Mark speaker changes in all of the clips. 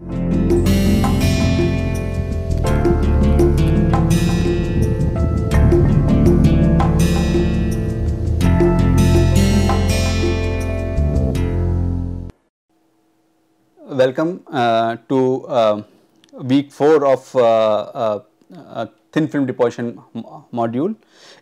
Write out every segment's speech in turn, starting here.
Speaker 1: Welcome to week 4 of thin film deposition module.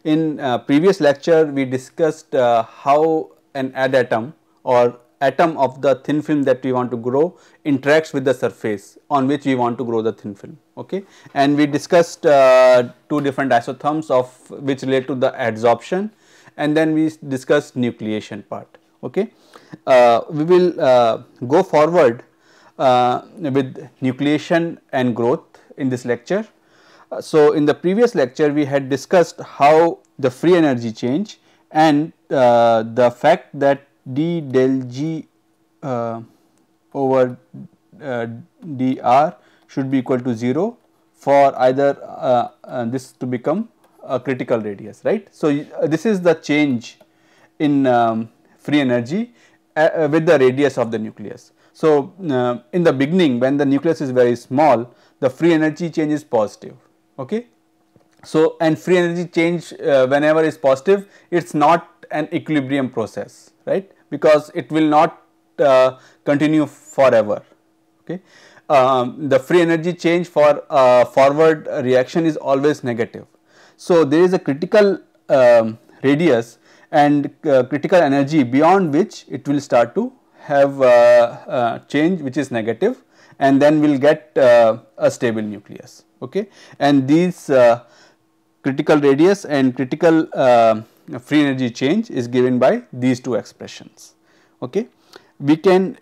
Speaker 1: In previous lecture, we discussed how an atom or atom of the thin film that we want to grow interacts with the surface on which we want to grow the thin film. Okay, and we discussed two different isotherms of which relate to the adsorption, and then we discussed nucleation part. Okay, we will go forward with nucleation and growth in this lecture. So, in the previous lecture we had discussed how the free energy change and the fact that d del g over dr should be equal to 0 for either this to become a critical radius, right. So, this is the change in free energy with the radius of the nucleus. So, in the beginning when the nucleus is very small, the free energy change is positive. Okay. So, and free energy change whenever is positive, it is not an equilibrium process, right, because it will not continue forever. Okay. The free energy change for forward reaction is always negative. So, there is a critical radius and critical energy beyond which it will start to have change which is negative, and then we will get a stable nucleus. Okay. And these critical radius and critical free energy change is given by these two expressions. Okay. We can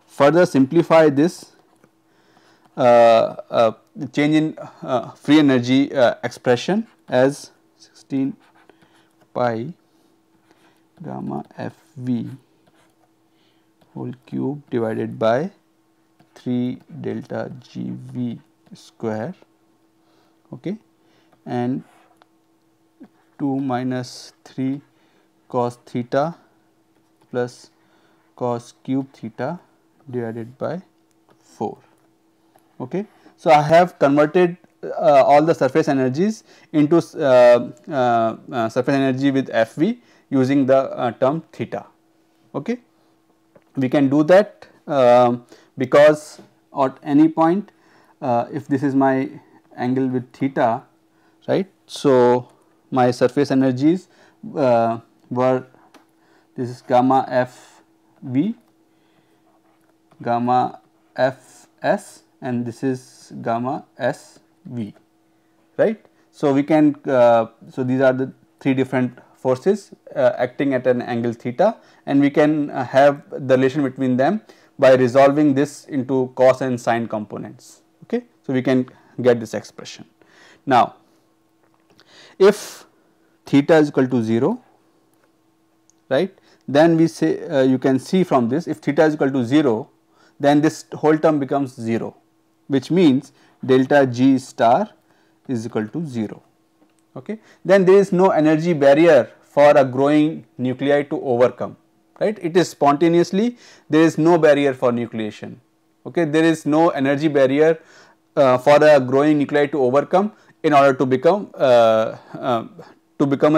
Speaker 1: further simplify this change in free energy expression as 16 pi gamma FV whole cube divided by 3 delta GV square, okay, and 2 minus 3 cos theta plus cos cube theta divided by 4. Okay. So, I have converted all the surface energies into surface energy with FV using the term theta. Okay. We can do that because at any point if this is my angle with theta, right. So, my surface energies were, this is gamma FV, gamma FS, and this is gamma SV, right. So, we can so these are the three different forces acting at an angle theta, and we can have the relation between them by resolving this into cos and sine components. Okay. So, we can get this expression. Now, if theta is equal to 0, right, then we say you can see from this, if theta is equal to 0, then this whole term becomes 0, which means delta G star is equal to 0. Okay. Then there is no energy barrier for a growing nuclei to overcome, right. It is spontaneously, there is no barrier for nucleation. Okay. There is no energy barrier for a growing nuclei to overcome in order to become a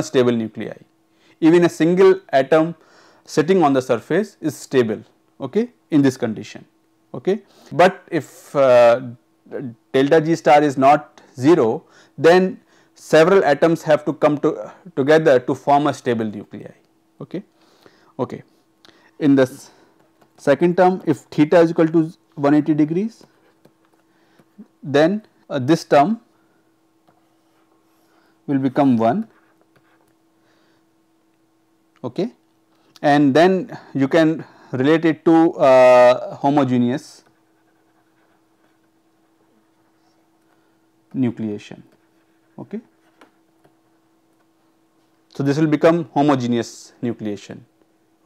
Speaker 1: stable nuclei. Even a single atom sitting on the surface is stable, okay, in this condition. Okay. But if delta G star is not 0, then several atoms have to come together to form a stable nuclei. Okay. Okay. In the second term, if theta is equal to 180 degrees, then this term will become 1, okay, and then you can relate it to homogeneous nucleation. Okay. So, this will become homogeneous nucleation.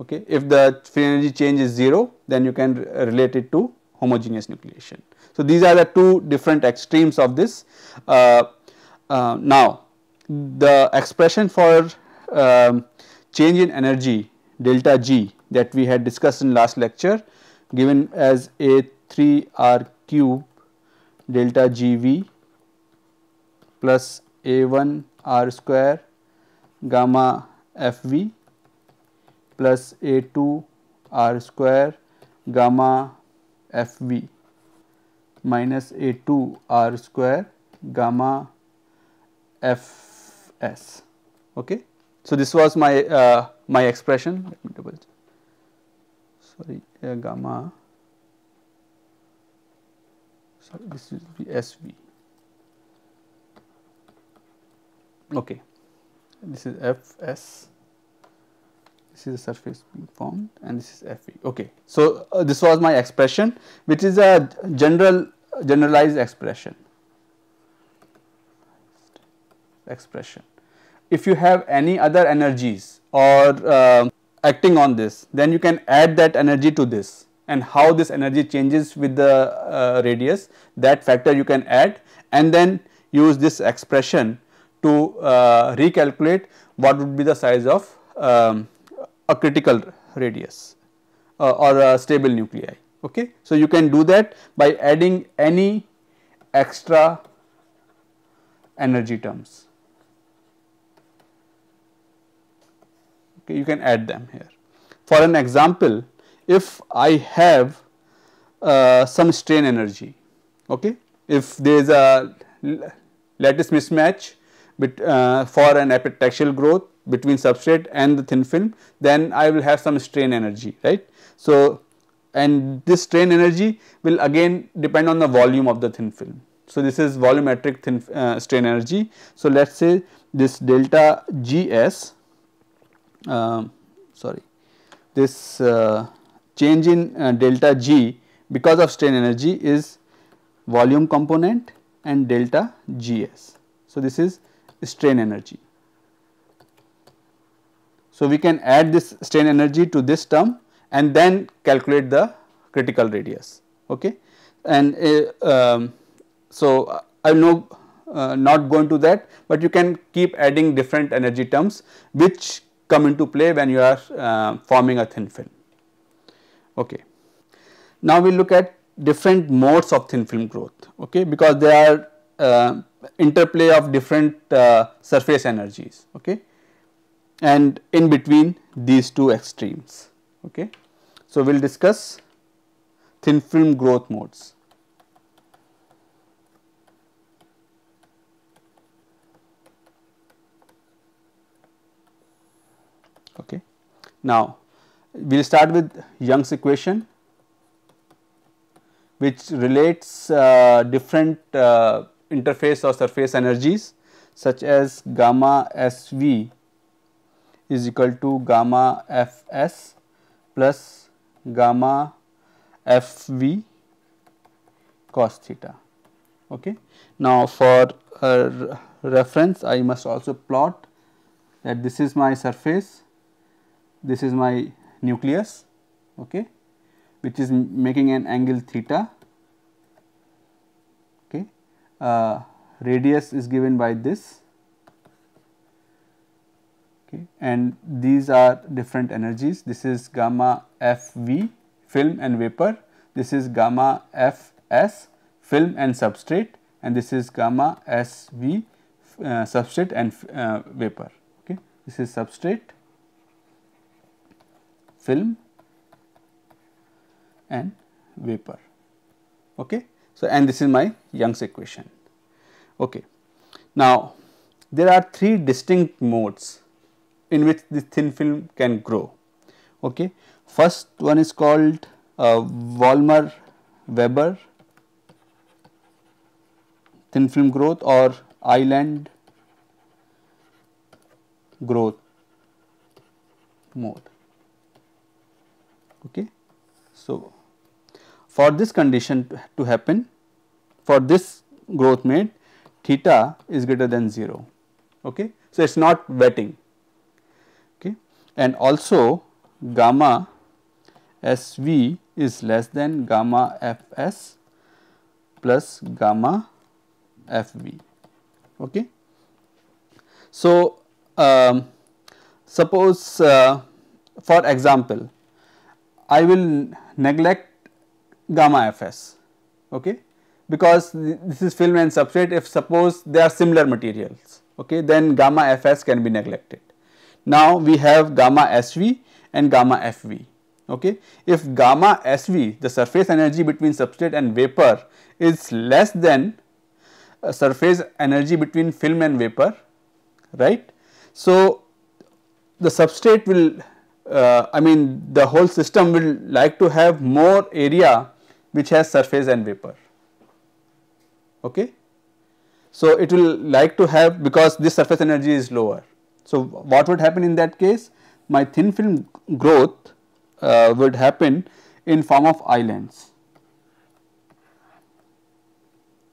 Speaker 1: Okay. If the free energy change is 0, then you can relate it to homogeneous nucleation. So, these are the two different extremes of this. Now, the expression for change in energy delta G that we had discussed in last lecture, given as A 3r cube delta GV plus A1 r square gamma FV plus A2 r square gamma FV minus A2 r square gamma Fs. Okay. So, this was my my expression. Let me double check. Sorry, gamma. Sorry, this is the SV. Okay, this is Fs. This is the surface being formed, and this is Fe. Okay, so this was my expression, which is a generalized expression. If you have any other energies or acting on this, then you can add that energy to this, and how this energy changes with the radius, that factor you can add, and then use this expression to recalculate what would be the size of a critical radius or a stable nuclei. Okay. So, you can do that by adding any extra energy terms. Okay, you can add them here. For an example, if I have some strain energy, okay, if there is a lattice mismatch for an epitaxial growth between substrate and the thin film, then I will have some strain energy, right. So, and this strain energy will again depend on the volume of the thin film. So, this is volumetric thin strain energy. So, let us say this delta Gs, this change in delta G because of strain energy is volume component and delta Gs. So, this is strain energy. So, we can add this strain energy to this term and then calculate the critical radius. Okay. And so, I will not go into that, but you can keep adding different energy terms which come into play when you are forming a thin film. Okay. Now, we look at different modes of thin film growth, okay, because there are interplay of different surface energies, okay, and in between these two extremes. Okay. So, we will discuss thin film growth modes. Okay. Now, we will start with Young's equation, which relates different interface or surface energies such as gamma SV is equal to gamma Fs plus gamma Fv cos theta. Okay. Now, for reference, I must also plot that this is my surface, this is my nucleus, okay, which is making an angle theta. Okay. Radius is given by this, okay, and these are different energies. This is gamma Fv film and vapor, this is gamma Fs film and substrate, and this is gamma Sv substrate and vapor. Okay. This is substrate, film and vapor. Okay. So, and this is my Young's equation. Okay. Now, there are three distinct modes in which this thin film can grow. Okay. First one is called Volmer-Weber thin film growth or island growth mode. Okay. So, for this condition to happen, for this growth mode, theta is greater than 0. Okay. So, it is not wetting, okay, and also gamma Sv is less than gamma Fs plus gamma Fv. Okay. So, suppose for example, I will neglect gamma Fs, okay, because this is film and substrate. If suppose they are similar materials, okay, then gamma Fs can be neglected. Now we have gamma Sv and gamma Fv, okay. If gamma Sv, the surface energy between substrate and vapor, is less than surface energy between film and vapor, right. So the substrate will I mean the whole system will like to have more area which has surface and vapor, okay. So it will like to have, because this surface energy is lower. So what would happen in that case? My thin film growth would happen in form of islands,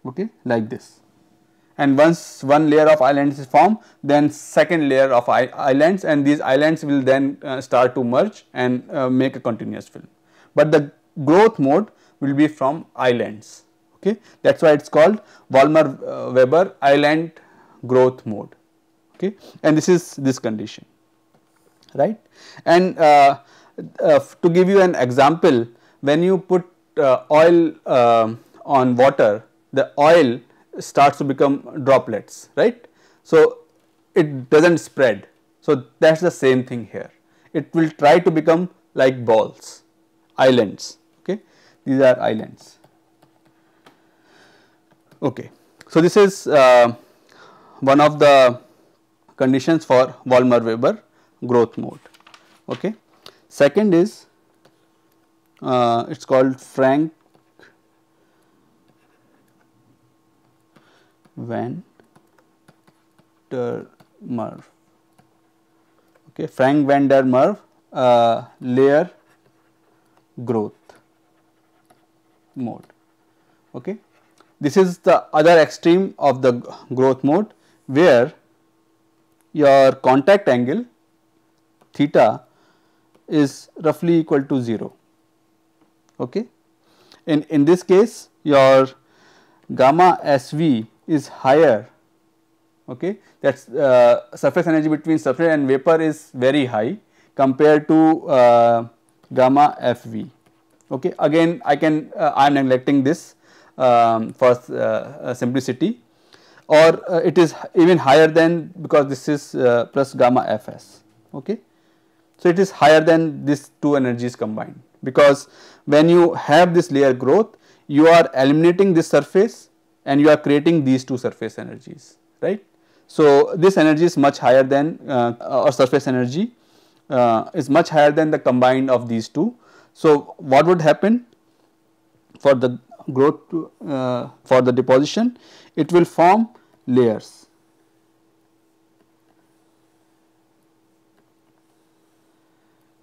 Speaker 1: okay, like this. And once one layer of islands is formed, then second layer of islands, and these islands will then start to merge and make a continuous film. But the growth mode will be from islands, okay. That is why it is called Volmer-Weber island growth mode, okay. And this is this condition, right. And to give you an example, when you put oil on water, the oil starts to become droplets, right. So it does not spread. So that is the same thing here. It will try to become like balls, islands, okay. These are islands, okay. So this is one of the conditions for Volmer-Weber growth mode, okay. Second is it is called Frank van der Merwe, okay. Frank van der Merwe layer growth mode, okay. This is the other extreme of the growth mode, where your contact angle theta is roughly equal to 0, okay. In this case, your gamma Sv is higher, okay. That is surface energy between substrate and vapor is very high compared to gamma Fv, okay. Again I am neglecting this for simplicity, or it is even higher than, because this is plus gamma Fs, okay. So it is higher than these two energies combined, because when you have this layer growth, you are eliminating this surface and you are creating these two surface energies, right. So this energy is much higher than or surface energy is much higher than the combined of these two. So what would happen for the growth for the deposition? It will form layers,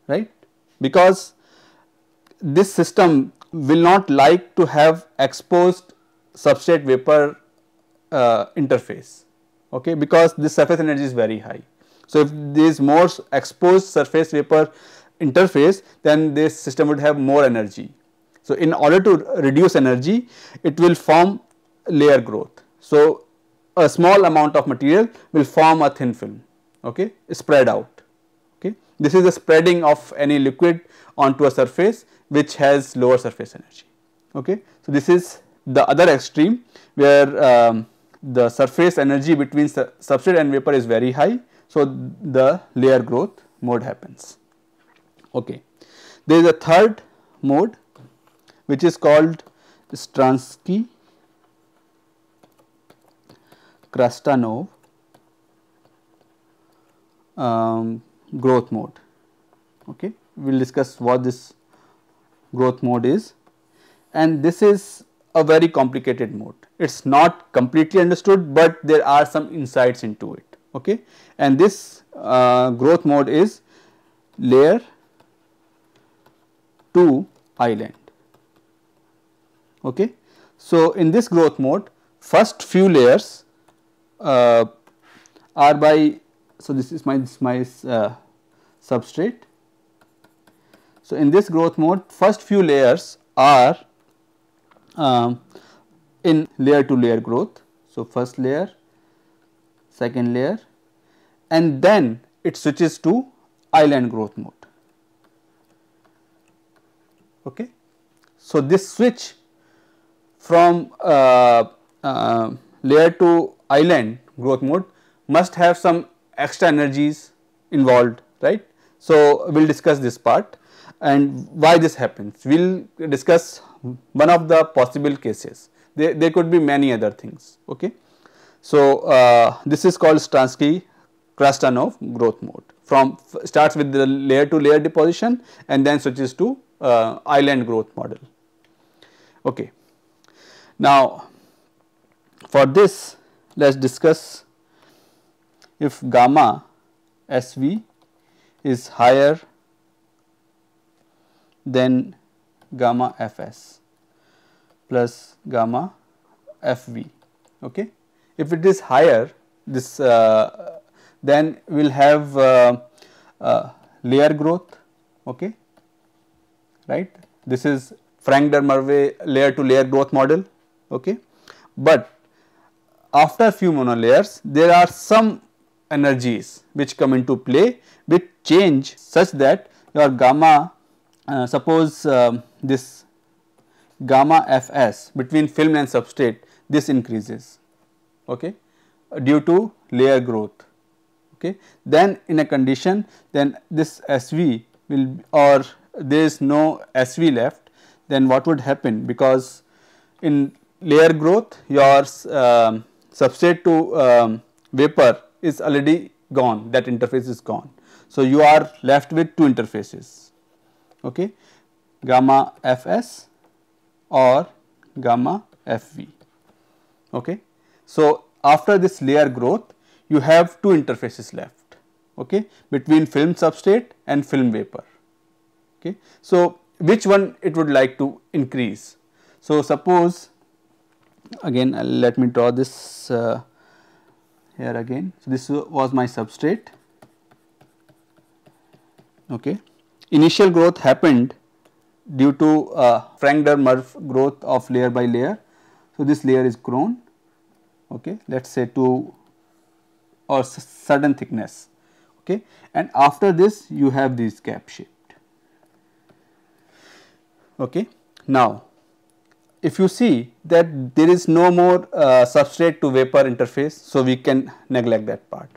Speaker 1: right, because this system will not like to have exposed substrate vapor interface, okay, because this surface energy is very high. So if there is more exposed surface vapor interface, then this system would have more energy. So in order to reduce energy, it will form layer growth. So a small amount of material will form a thin film, okay, spread out, okay. This is the spreading of any liquid onto a surface which has lower surface energy, okay. So this is the other extreme, where the surface energy between substrate and vapor is very high, so the layer growth mode happens, okay. There is a third mode which is called Stransky-Krastanov growth mode, okay. We will discuss what this growth mode is, and this is a very complicated mode. It is not completely understood, but there are some insights into it, okay. And this growth mode is layer to island, okay. So in this growth mode, first few layers are by, so this is my substrate. So in this growth mode, first few layers are in layer to layer growth. So first layer, second layer, and then it switches to island growth mode, okay. So, this switch from layer to island growth mode must have some extra energies involved, right. So, we will discuss this part and why this happens. We will discuss one of the possible cases, there could be many other things. Okay. So, this is called Stransky-Krastanov growth mode, from starts with the layer to layer deposition and then switches to island growth model. Okay. Now, for this let us discuss if gamma SV is higher than gamma Fs plus gamma Fv. Okay. If it is higher, this then we will have layer growth, okay, right. This is Frank-Dermaway layer to layer growth model, okay. But after few monolayers, there are some energies which come into play which change such that your gamma, suppose this gamma Fs between film and substrate, this increases, okay, due to layer growth. Okay. Then in a condition, then this SV will, or there is no SV left, then what would happen, because in layer growth your substrate to vapor is already gone, that interface is gone. So, you are left with two interfaces, okay, gamma Fs or gamma Fv. Okay. So, after this layer growth you have two interfaces left, okay, between film substrate and film vapor. Okay. So, which one it would like to increase? So, suppose again let me draw this here again. So, this was my substrate. Okay. Initial growth happened due to Frank-Dermaway growth of layer by layer. So, this layer is grown, okay, let us say to or certain thickness, okay, and after this you have these gap shaped. Okay. Now, if you see that there is no more substrate to vapor interface, so we can neglect that part.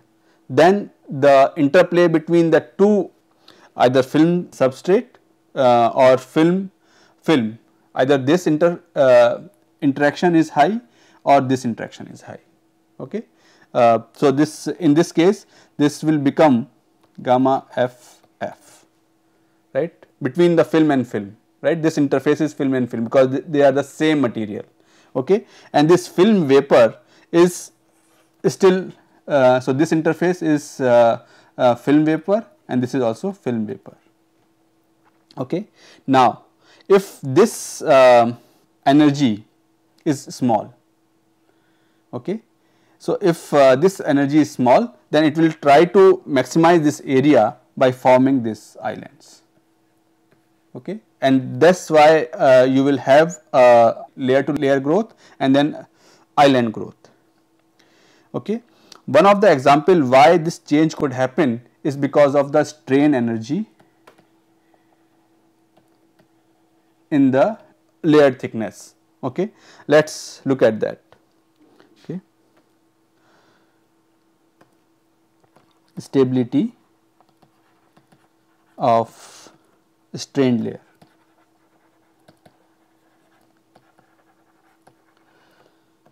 Speaker 1: Then the interplay between the two, either film substrate or film, either this interaction is high or this interaction is high. Okay. So, this in this case this will become gamma FF, right, between the film and film, right. This interface is film and film because they are the same material, okay, and this film vapor is still, so this interface is film vapor and this is also film vapor. Okay. Now, if this energy is small, okay, so if this energy is small, then it will try to maximize this area by forming these islands, okay, and that is why you will have layer to layer growth and then island growth. Okay. One of the example why this change could happen is because of the strain energy in the layer thickness. Okay. Let us look at that. Okay. Stability of strained layer.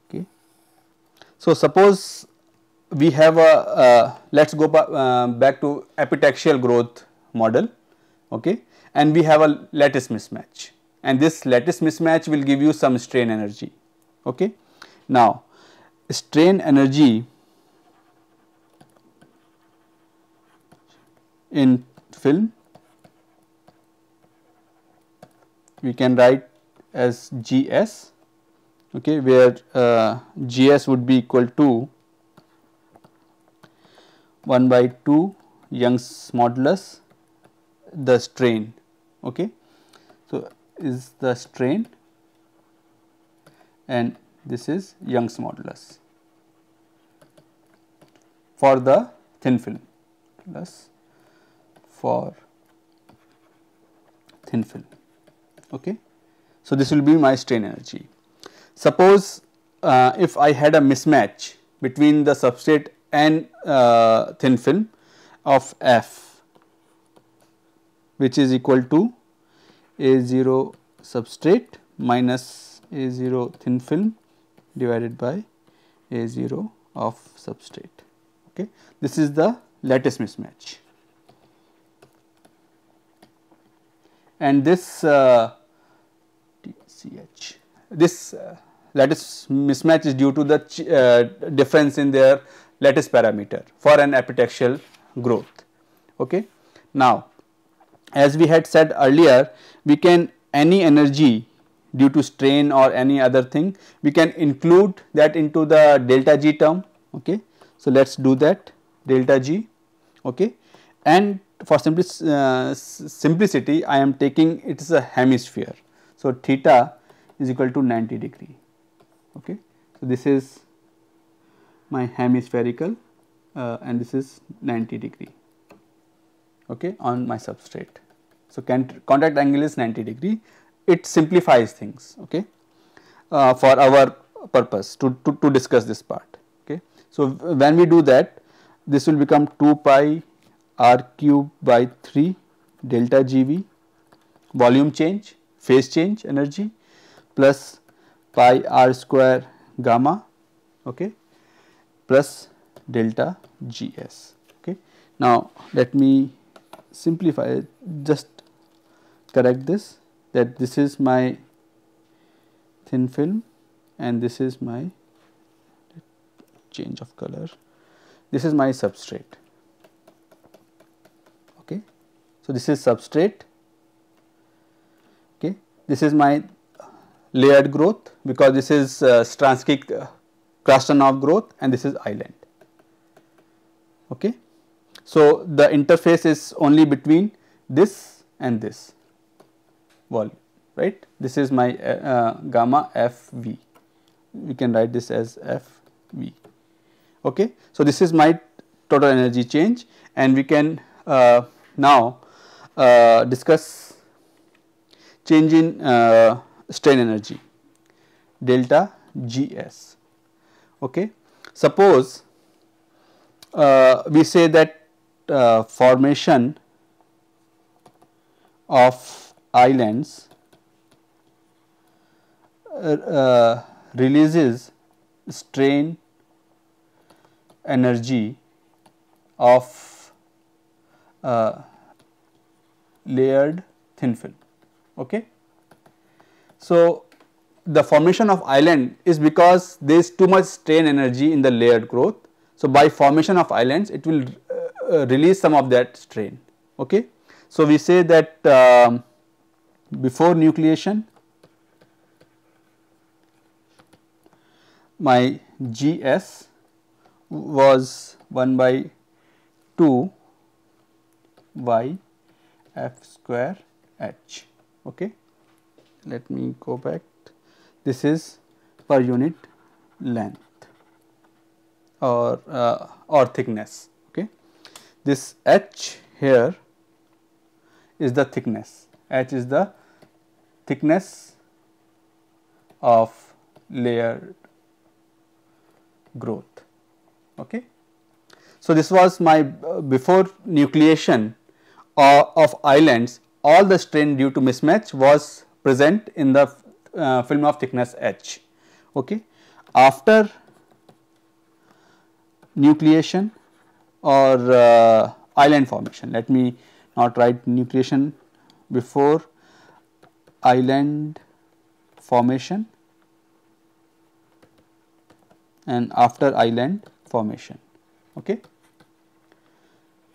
Speaker 1: Okay. So, suppose we have a let us go back to epitaxial growth model, okay, and we have a lattice mismatch, and this lattice mismatch will give you some strain energy. Okay. Now, strain energy in film we can write as Gs, okay, where Gs would be equal to 1 by 2 Young's modulus the strain. Okay. So, is the strain and this is Young's modulus for the thin film plus for thin film. Okay. So, this will be my strain energy. Suppose if I had a mismatch between the substrate and thin film of F, which is equal to A0 substrate minus A0 thin film divided by A0 of substrate. Okay. This is the lattice mismatch, and this this lattice mismatch is due to the difference in their lattice parameter for an epitaxial growth. Okay. Now, as we had said earlier, we can any energy due to strain or any other thing, we can include that into the delta G term. Okay. So, let us do that, delta G. Okay. And for simplicity, I am taking it is a hemisphere. So, theta is equal to 90 degree. Okay. So, this is my hemispherical and this is 90 degree, okay, on my substrate. So, contact angle is 90 degree. It simplifies things, okay, for our purpose to discuss this part. Okay. So, when we do that, this will become 2 pi r cube by 3 delta GV volume change, phase change energy, plus pi r square gamma, okay, plus delta GS. Okay. Now, let me simplify it, just correct this, that this is my thin film and this is my change of color, this is my substrate. Okay. So, this is substrate, okay. This is my layered growth because this is Stransky Krastanov growth and this is island. Okay. So, the interface is only between this and this volume, right. This is my gamma FV, we can write this as FV. Okay. So, this is my total energy change, and we can now discuss change in strain energy, delta GS. Okay. Suppose we say that formation of islands releases strain energy of layered thin film. Okay. So, the formation of island is because there is too much strain energy in the layered growth. So, by formation of islands it will release some of that strain. Okay. So, we say that before nucleation my GS was 1 by 2 y f square h. Okay. Let me go back, this is per unit length or thickness. Okay. This h here is the thickness, h is the thickness of layered growth. Okay. So, this was my before nucleation of islands, all the strain due to mismatch was present in the film of thickness h. Okay. After nucleation or island formation, let me not write nucleation, before island formation and after island formation. Okay.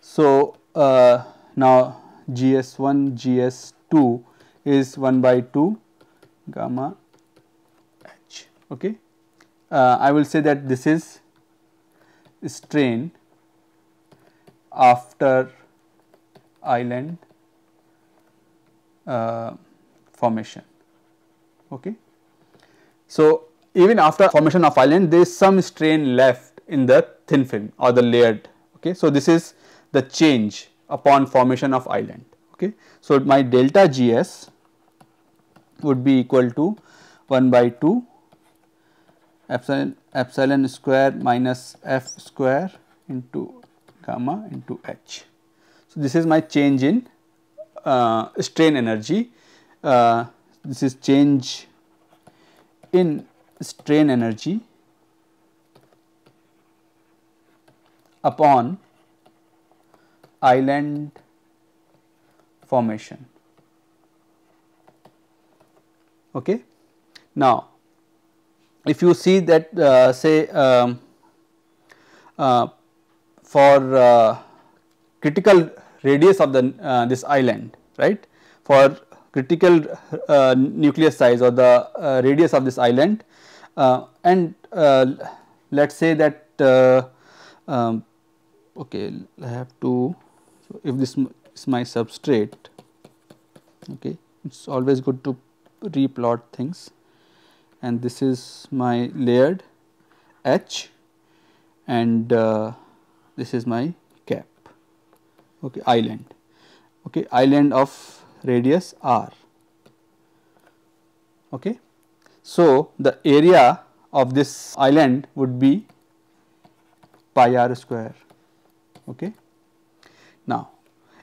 Speaker 1: So, now GS1 GS2 is 1 by 2 gamma h. Okay. I will say that this is strain after island formation. Okay. So, even after formation of island there is some strain left in the thin film or the layered. Okay. So, this is the change upon formation of island. Okay. So, my delta GS would be equal to 1 by 2 epsilon square minus f square into gamma into h. So, this is my change in strain energy. This is change in strain energy upon island formation. Okay. Now, if you see that say for critical radius of the this island, right, for critical nucleus size or the radius of this island, and let us say that okay, I have to, so if this is my substrate, okay, it is always good to replot things, and this is my layered H, and this is my cap, okay, island, okay, island of radius r. Okay. So, the area of this island would be pi r square. Okay. Now,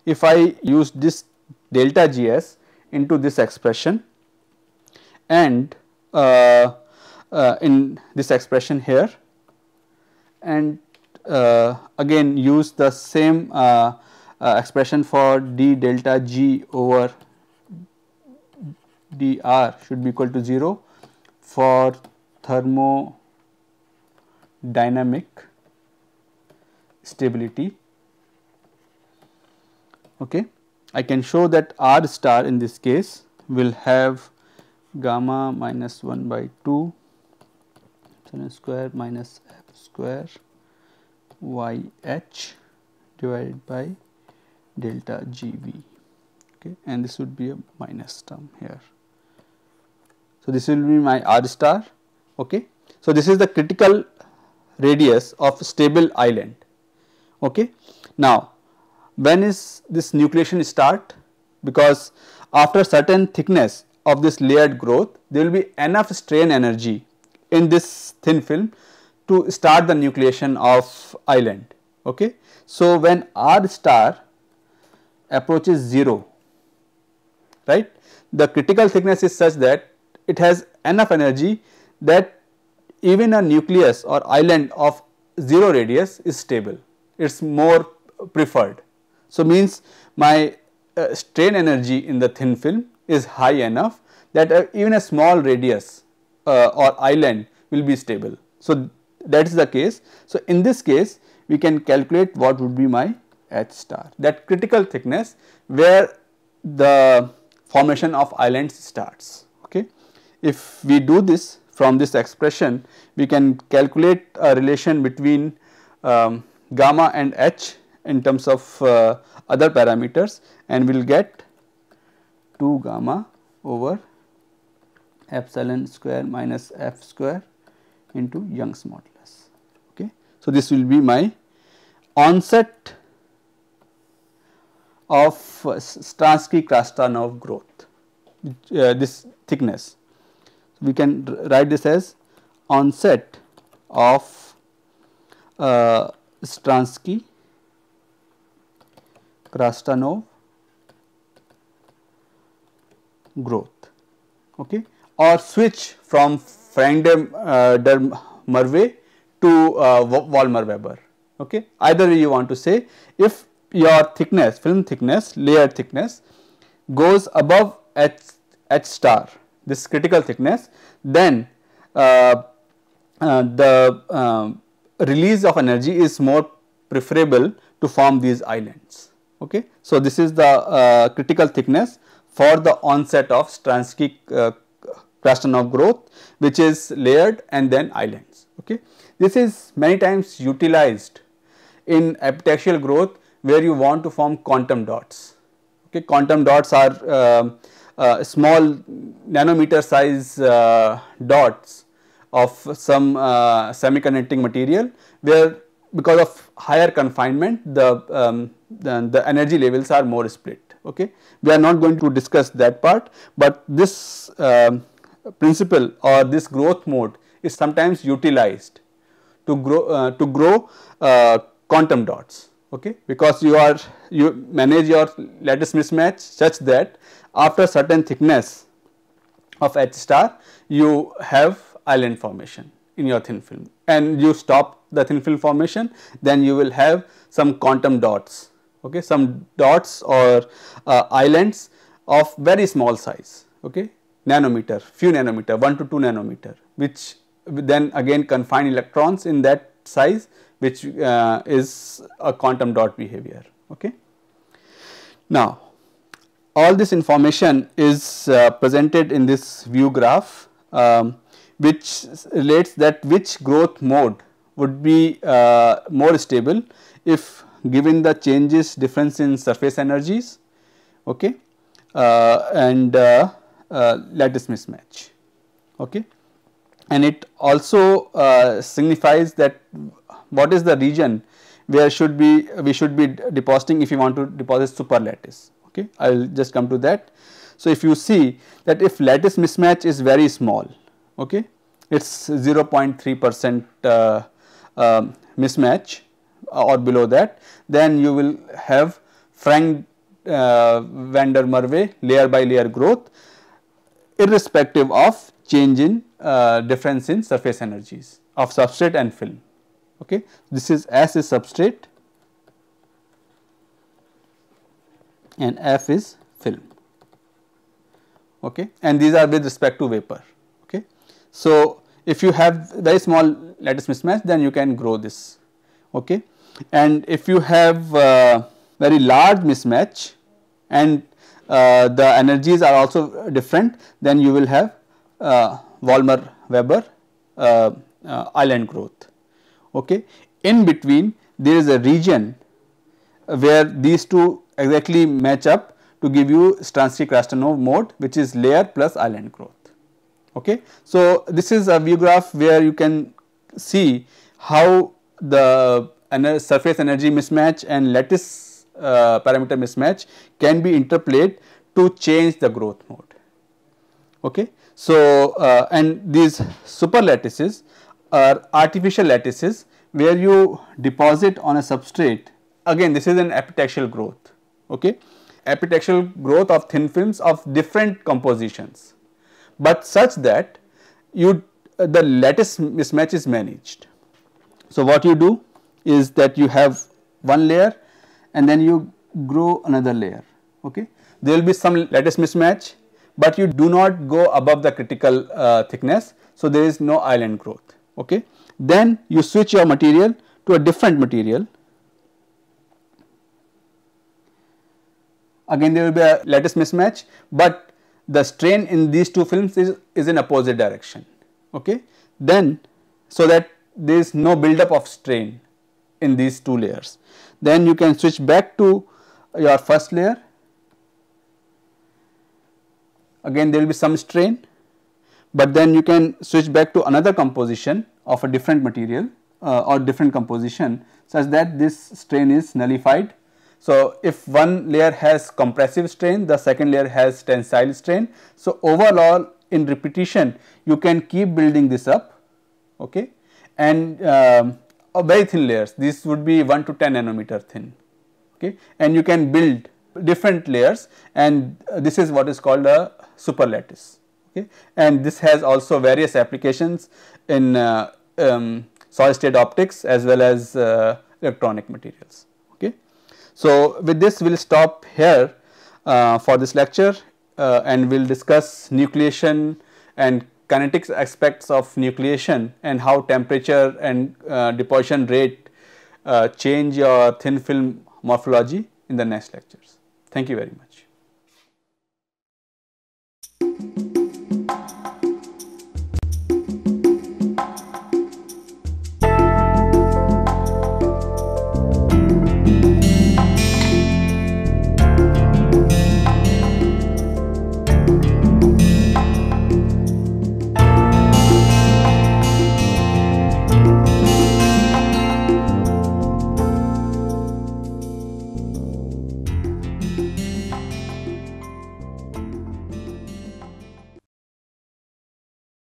Speaker 1: if I use this delta Gs into this expression, and in this expression here, and again use the same expression for d delta G over dr should be equal to 0 for thermodynamic stability. Okay. I can show that r star in this case will have gamma minus 1 by 2 epsilon square minus f square y h divided by delta G v, okay, and this would be a minus term here. So, this will be my r star. Okay. So, this is the critical radius of stable island. Okay. Now, when is this nucleation start? Because after certain thickness of this layered growth, there will be enough strain energy in this thin film to start the nucleation of island. Okay. So, when r star approaches 0, right, the critical thickness is such that it has enough energy that even a nucleus or island of 0 radius is stable, it is more preferred. So, means my strain energy in the thin film is high enough that even a small radius or island will be stable. So, that is the case. So, in this case we can calculate what would be my H star, that critical thickness where the formation of islands starts. Okay. If we do this from this expression, we can calculate a relation between gamma and H in terms of other parameters, and we will get 2 gamma over epsilon square minus f square into Young's modulus. Okay. So, this will be my onset of Stransky-Krastanov growth, this thickness. We can write this as onset of Stransky-Krastanov growth, okay, or switch from Frank-de-Merwe to Volmer-Weber. Okay. Either way you want to say, if your thickness, film thickness, layer thickness goes above H star, this critical thickness, then the release of energy is more preferable to form these islands. Okay. So, this is the critical thickness for the onset of Stransky-Krastanov growth, which is layered and then islands. Okay. This is many times utilized in epitaxial growth where you want to form quantum dots. Okay. Quantum dots are small nanometer size dots of some semiconducting material, where because of higher confinement, the energy levels are more split. Okay, we are not going to discuss that part, but this principle or this growth mode is sometimes utilized to grow quantum dots. Okay, because you manage your lattice mismatch such that after certain thickness of H star you have island formation in your thin film, and you stop the thin film formation, then you will have some quantum dots. Okay, some dots or islands of very small size. Okay, nanometer, few nanometer, 1 to 2 nanometer, which then again confine electrons in that size, which is a quantum dot behavior. Okay. Now, all this information is presented in this view graph, which relates that which growth mode would be more stable if given the changes difference in surface energies, okay, and lattice mismatch. Okay. And it also signifies that what is the region where we should be depositing if you want to deposit super lattice. Okay, I will just come to that. So, if you see that if lattice mismatch is very small, okay, it is 0.3% mismatch or below that, then you will have Frank van der Merwe layer by layer growth irrespective of change in difference in surface energies of substrate and film. Okay. This is S is substrate and F is film. Okay. And these are with respect to vapor. Okay. So, if you have very small lattice mismatch, then you can grow this. Okay. And if you have very large mismatch and the energies are also different, then you will have Volmer-Weber island growth. Okay. In between there is a region where these two exactly match up to give you Stransky-Krastanov mode, which is layer plus island growth. Okay. So, this is a view graph where you can see how the surface energy mismatch and lattice parameter mismatch can be interplayed to change the growth mode. Okay. So, and these super lattices are artificial lattices where you deposit on a substrate. Again, this is an epitaxial growth. Okay. Epitaxial growth of thin films of different compositions, but such that the lattice mismatch is managed. So, what you do is that you have one layer and then you grow another layer. Okay. There will be some lattice mismatch, but you do not go above the critical thickness. So, there is no island growth. Okay. Then you switch your material to a different material. Again, there will be a lattice mismatch, but the strain in these two films is in opposite direction. Okay. Then, so that there is no buildup of strain in these two layers. Then you can switch back to your first layer. Again, there will be some strain, but then you can switch back to another composition of a different material or different composition such that this strain is nullified. So, if one layer has compressive strain, the second layer has tensile strain. So, overall in repetition you can keep building this up, okay, and very thin layers, this would be 1 to 10 nanometer thin, okay, and you can build different layers, and this is what is called a super lattice. Okay. And this has also various applications in solid state optics as well as electronic materials. Okay. So, with this we will stop here for this lecture and we will discuss nucleation and kinetics aspects of nucleation and how temperature and deposition rate change your thin film morphology in the next lectures. Thank you very much.